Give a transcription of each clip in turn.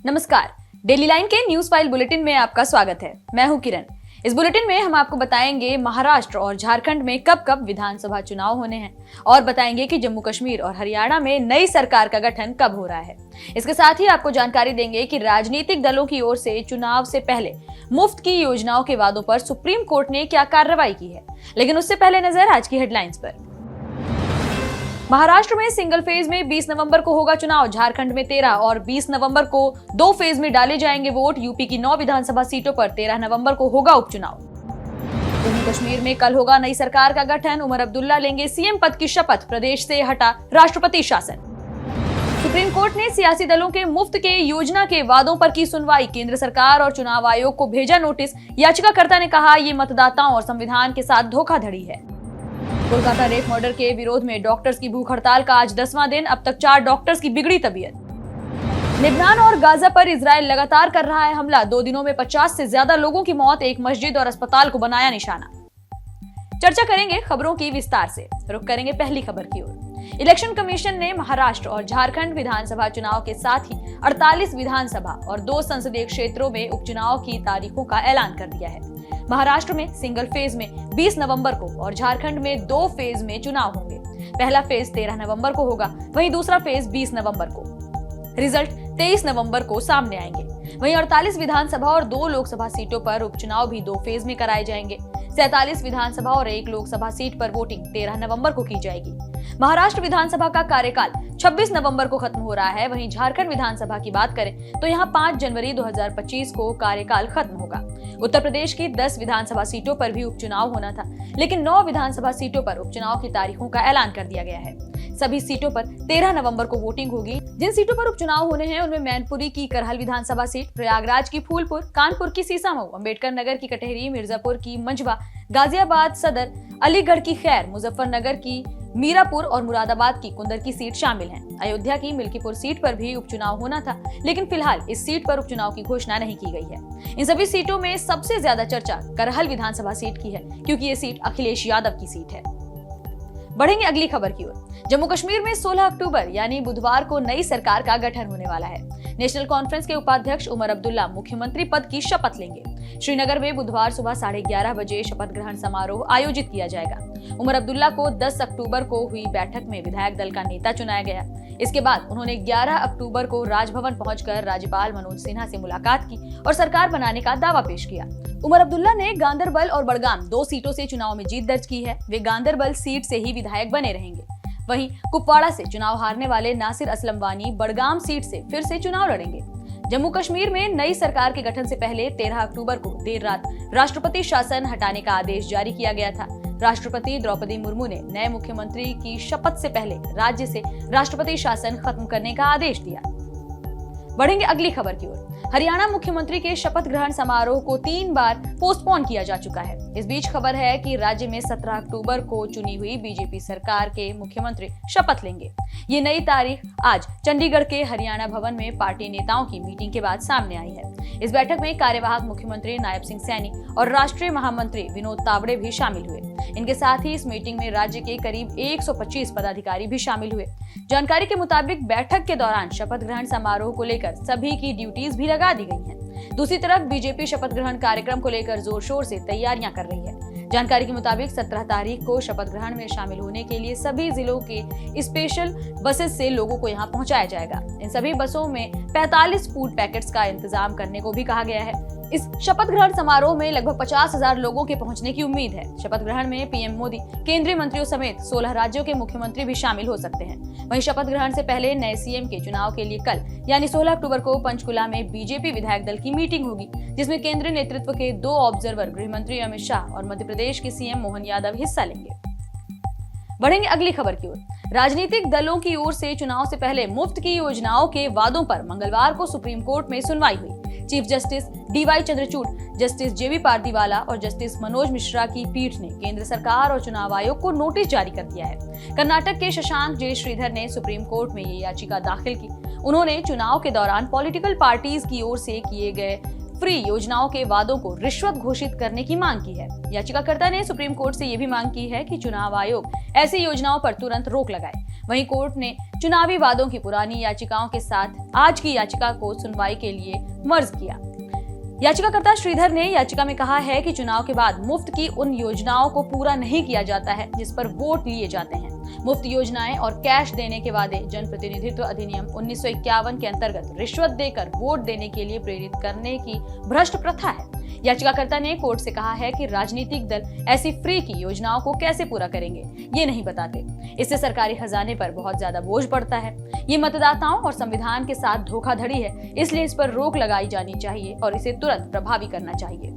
नमस्कार, daily line के news file bulletin में आपका स्वागत है। मैं हूं किरण। इस बुलेटिन में हम आपको बताएंगे महाराष्ट्र और झारखंड में कब कब विधानसभा चुनाव होने हैं और बताएंगे कि जम्मू कश्मीर और हरियाणा में नई सरकार का गठन कब हो रहा है। इसके साथ ही आपको जानकारी देंगे कि राजनीतिक दलों की ओर से चुनाव से पहले मुफ्त की योजनाओं के वादों पर सुप्रीम कोर्ट ने क्या कार्रवाई की है। लेकिन उससे पहले नजर आज की हेडलाइंस पर। महाराष्ट्र में सिंगल फेज में 20 नवंबर को होगा चुनाव, झारखंड में 13 और 20 नवंबर को 2 फेज में डाले जाएंगे वोट। यूपी की 9 विधानसभा सीटों पर 13 नवंबर को होगा उपचुनाव। जम्मू कश्मीर में कल होगा नई सरकार का गठन, उमर अब्दुल्ला लेंगे सीएम पद की शपथ, प्रदेश से हटा राष्ट्रपति शासन। सुप्रीम कोर्ट ने सियासी दलों के मुफ्त के योजना के वादों पर की सुनवाई, केंद्र सरकार और चुनाव आयोग को भेजा नोटिस। याचिकाकर्ता ने कहा ये मतदाताओं और संविधान के साथ धोखाधड़ी है। कोलकाता रेप मर्डर के विरोध में डॉक्टर्स की भूख हड़ताल का आज 10वां दिन, अब तक 4 डॉक्टर्स की बिगड़ी तबीयत। लेबनान और गाजा पर इजराइल लगातार कर रहा है हमला, 2 दिनों में 50 से ज्यादा लोगों की मौत, एक मस्जिद और अस्पताल को बनाया निशाना। चर्चा करेंगे खबरों की विस्तार से। रुक करेंगे पहली खबर की ओर। इलेक्शन कमीशन ने महाराष्ट्र और झारखंड विधानसभा चुनाव के साथ ही 48 विधानसभा और 2 संसदीय क्षेत्रों में उपचुनाव की तारीखों का ऐलान कर दिया है। महाराष्ट्र में सिंगल फेज में 20 नवंबर को और झारखंड में 2 फेज में चुनाव होंगे। पहला फेज 13 नवंबर को होगा, वहीं दूसरा फेज 20 नवंबर को। रिजल्ट 23 नवंबर को सामने आएंगे। वहीं 48 विधानसभा और 2 लोकसभा सीटों पर उपचुनाव भी 2 फेज में कराए जाएंगे। 47 विधानसभा और 1 लोकसभा सीट पर वोटिंग 13 नवंबर को की जाएगी। महाराष्ट्र विधानसभा का कार्यकाल 26 नवंबर को खत्म हो रहा है। वहीं झारखंड विधानसभा की बात करें तो यहां 5 जनवरी 2025 को कार्यकाल खत्म होगा। उत्तर प्रदेश की 10 विधानसभा सीटों पर भी उपचुनाव होना था, लेकिन 9 विधानसभा सीटों पर उपचुनाव की तारीखों का ऐलान कर दिया गया है। सभी सीटों पर 13 नवंबर को वोटिंग होगी। जिन सीटों पर उपचुनाव होने हैं उनमें मैनपुरी की करहल विधानसभा सीट, प्रयागराज की फूलपुर, कानपुर की सीसामऊ, अंबेडकर नगर की कटहरी, मिर्जापुर की मंझवा, गाजियाबाद सदर, अलीगढ़ की खैर, मुजफ्फरनगर की मीरापुर और मुरादाबाद की कुंदर की सीट शामिल हैं। अयोध्या की मिल्कीपुर सीट पर भी उपचुनाव होना था, लेकिन फिलहाल इस सीट पर उपचुनाव की घोषणा नहीं की गई है। इन सभी सीटों में सबसे ज्यादा चर्चा करहल विधानसभा सीट की है, क्योंकि ये सीट अखिलेश यादव की सीट है। बढ़ेंगे अगली खबर की ओर। जम्मू कश्मीर में 16 अक्टूबर यानी बुधवार को नई सरकार का गठन होने वाला है। नेशनल कॉन्फ्रेंस के उपाध्यक्ष उमर अब्दुल्ला मुख्यमंत्री पद की शपथ लेंगे। श्रीनगर में बुधवार सुबह 11:30 बजे शपथ ग्रहण समारोह आयोजित किया जाएगा। उमर अब्दुल्ला को 10 अक्टूबर को हुई बैठक में विधायक दल का नेता चुनाया गया। इसके बाद उन्होंने 11 अक्टूबर को राजभवन पहुंचकर राज्यपाल मनोज सिन्हा से मुलाकात की और सरकार बनाने का दावा पेश किया। उमर अब्दुल्ला ने गांदरबल और बड़गाम 2 सीटों से चुनाव में जीत दर्ज की है। वे गांदरबल सीट से ही विधायक बने रहेंगे। वहीं कुपवाड़ा से चुनाव हारने वाले नासिर असलम वानी बड़गाम सीट से फिर से चुनाव लड़ेंगे। जम्मू कश्मीर में नई सरकार के गठन से पहले 13 अक्टूबर को देर रात राष्ट्रपति शासन हटाने का आदेश जारी किया गया था। राष्ट्रपति द्रौपदी मुर्मू ने नए मुख्यमंत्री की शपथ से पहले राज्य से राष्ट्रपति शासन खत्म करने का आदेश दिया। बढ़ेंगे अगली खबर की ओर। हरियाणा मुख्यमंत्री के शपथ ग्रहण समारोह को 3 बार पोस्टपोन किया जा चुका है। इस बीच खबर है कि राज्य में 17 अक्टूबर को चुनी हुई बीजेपी सरकार के मुख्यमंत्री शपथ लेंगे। ये नई तारीख आज चंडीगढ़ के हरियाणा भवन में पार्टी नेताओं की मीटिंग के बाद सामने आई है। इस बैठक में कार्यवाहक मुख्यमंत्री नायब सिंह सैनी और राष्ट्रीय महामंत्री विनोद तावड़े भी शामिल हुए। इनके साथ ही इस मीटिंग में राज्य के करीब 125 पदाधिकारी भी शामिल हुए। जानकारी के मुताबिक बैठक के दौरान शपथ ग्रहण समारोह को लेकर सभी की ड्यूटीज भी लगा दी गई हैं। दूसरी तरफ बीजेपी शपथ ग्रहण कार्यक्रम को लेकर जोर शोर से तैयारियां कर रही है। जानकारी के मुताबिक 17 तारीख को शपथ ग्रहण में शामिल होने के लिए सभी जिलों के स्पेशल बसेस से लोगों को यहां पहुंचाया जाएगा। इन सभी बसों में 45 फूड पैकेट्स का इंतजाम करने को भी कहा गया है। इस शपथ ग्रहण समारोह में लगभग 50,000 लोगों के पहुंचने की उम्मीद है। शपथ ग्रहण में पीएम मोदी, केंद्रीय मंत्रियों समेत 16 राज्यों के मुख्यमंत्री भी शामिल हो सकते हैं। वहीं शपथ ग्रहण से पहले नए सीएम के चुनाव के लिए कल यानी 16 अक्टूबर को पंचकुला में बीजेपी विधायक दल की मीटिंग होगी, जिसमें केंद्रीय नेतृत्व के 2 ऑब्जर्वर गृह मंत्री अमित शाह और मध्य प्रदेश के सीएम मोहन यादव हिस्सा लेंगे। बढ़ेंगे अगली खबर की ओर। राजनीतिक दलों की ओर से चुनाव से पहले मुफ्त की योजनाओं के वादों पर मंगलवार को सुप्रीम कोर्ट में सुनवाई हुई। Chief justice DY Chandrachud, justice JB Pardiwala और जस्टिस मनोज मिश्रा की पीठ ने केंद्र सरकार और चुनाव आयोग को नोटिस जारी कर दिया है। कर्नाटक के शशांक जे श्रीधर ने सुप्रीम कोर्ट में ये याचिका दाखिल की। उन्होंने चुनाव के दौरान पॉलिटिकल पार्टीज की ओर से किए गए फ्री योजनाओं के वादों को रिश्वत घोषित करने की मांग की है। याचिकाकर्ता ने सुप्रीम कोर्ट से यह भी मांग की है कि चुनाव आयोग ऐसी योजनाओं पर तुरंत रोक लगाए। वहीं कोर्ट ने चुनावी वादों की पुरानी याचिकाओं के साथ आज की याचिका को सुनवाई के लिए मर्ज किया। याचिकाकर्ता श्रीधर ने याचिका में कहा है कि चुनाव के बाद मुफ्त की उन योजनाओं को पूरा नहीं किया जाता है जिस पर वोट लिए जाते हैं। मुफ्त योजनाएं और कैश देने के वादे जनप्रतिनिधित्व अधिनियम 1951 के अंतर्गत रिश्वत देकर वोट देने के लिए प्रेरित करने की भ्रष्ट प्रथा है। याचिकाकर्ता ने कोर्ट से कहा है कि राजनीतिक दल ऐसी फ्री की योजनाओं को कैसे पूरा करेंगे ये नहीं बताते। इससे सरकारी खजाने पर बहुत ज्यादा बोझ पड़ता है। ये मतदाताओं और संविधान के साथ धोखाधड़ी है, इसलिए इस पर रोक लगाई जानी चाहिए और इसे तुरंत प्रभावी करना चाहिए।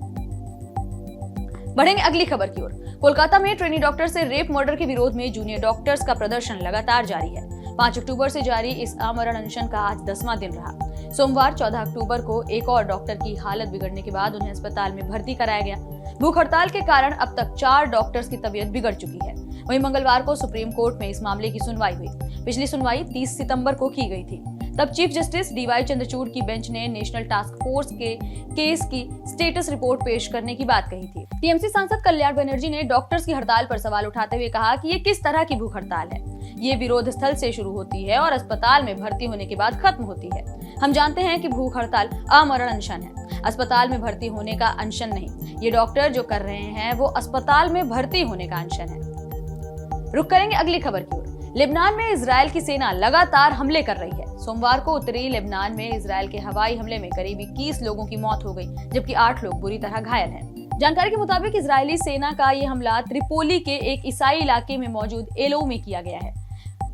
बढ़ेंगे अगली खबर की ओर। कोलकाता में ट्रेनी डॉक्टर से रेप मर्डर के विरोध में जूनियर डॉक्टर्स का प्रदर्शन लगातार जारी है। 5 अक्टूबर से जारी इस आमरण अनशन का आज 10वां दिन रहा। सोमवार 14 अक्टूबर को एक और डॉक्टर की हालत बिगड़ने के बाद उन्हें अस्पताल में भर्ती कराया गया। भूख हड़ताल के कारण अब तक 4 डॉक्टर्स की तबीयत बिगड़ चुकी है। वहीं मंगलवार को सुप्रीम कोर्ट में इस मामले की सुनवाई हुई। पिछली सुनवाई 30 सितंबर को की गई थी। तब चीफ जस्टिस डीवाई चंद्रचूड़ की बेंच ने नेशनल टास्क फोर्स के केस की स्टेटस रिपोर्ट पेश करने की बात कही थी। टीएमसी सांसद कल्याण बनर्जी ने डॉक्टर्स की हड़ताल पर सवाल उठाते हुए कहा कि ये किस तरह की भूख हड़ताल है। ये विरोध स्थल से शुरू होती है और अस्पताल में भर्ती होने के बाद खत्म होती है। हम जानते हैं कि भूख हड़ताल आमरण अनशन है, अस्पताल में भर्ती होने का अनशन नहीं। ये डॉक्टर जो कर रहे हैं वो अस्पताल में भर्ती होने का अनशन है। रुक करेंगे अगली खबर की ओर। लेबनान में इजरायल की सेना लगातार हमले कर रही है। सोमवार को उत्तरी लेबनान में इजरायल के हवाई हमले में करीब 21 लोगों की मौत हो गई, जबकि 8 लोग बुरी तरह घायल हैं। जानकारी के मुताबिक इजरायली सेना का ये हमला त्रिपोली के एक ईसाई इलाके में मौजूद एलो में किया गया है।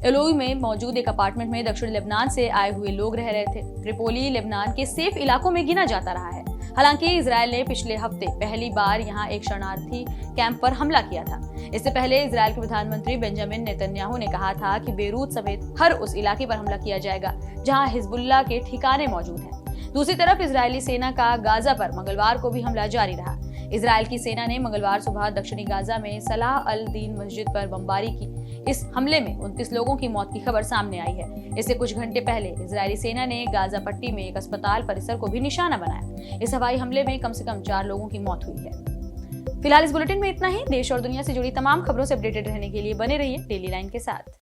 एलोई में मौजूद एक अपार्टमेंट में दक्षिण लेबनान से आए हुए लोग रह रहे थे। त्रिपोली लेबनान के सेफ इलाकों में गिना जाता रहा है। हालांकि इजरायल ने पिछले हफ्ते पहली बार यहां एक शरणार्थी कैंप पर हमला किया था। इससे पहले इजरायल के प्रधानमंत्री बेंजामिन नेतन्याहू ने कहा था कि बेरूत समेत हर उस इलाके पर हमला किया जाएगा जहां हिजबुल्लाह के ठिकाने मौजूद हैं। दूसरी तरफ इजरायली सेना का गाजा पर मंगलवार को भी हमला जारी रहा। इजरायल की सेना ने मंगलवार सुबह दक्षिणी गाजा में सलाह अल दीन मस्जिद पर बमबारी की। इस हमले में 29 लोगों की मौत की खबर सामने आई है। इससे कुछ घंटे पहले इजरायली सेना ने गाजा पट्टी में एक अस्पताल परिसर को भी निशाना बनाया। इस हवाई हमले में कम से कम 4 लोगों की मौत हुई है। फिलहाल इस बुलेटिन में इतना ही। देश और दुनिया से जुड़ी तमाम खबरों से अपडेटेड रहने के लिए बने रहिए डेली लाइन के साथ।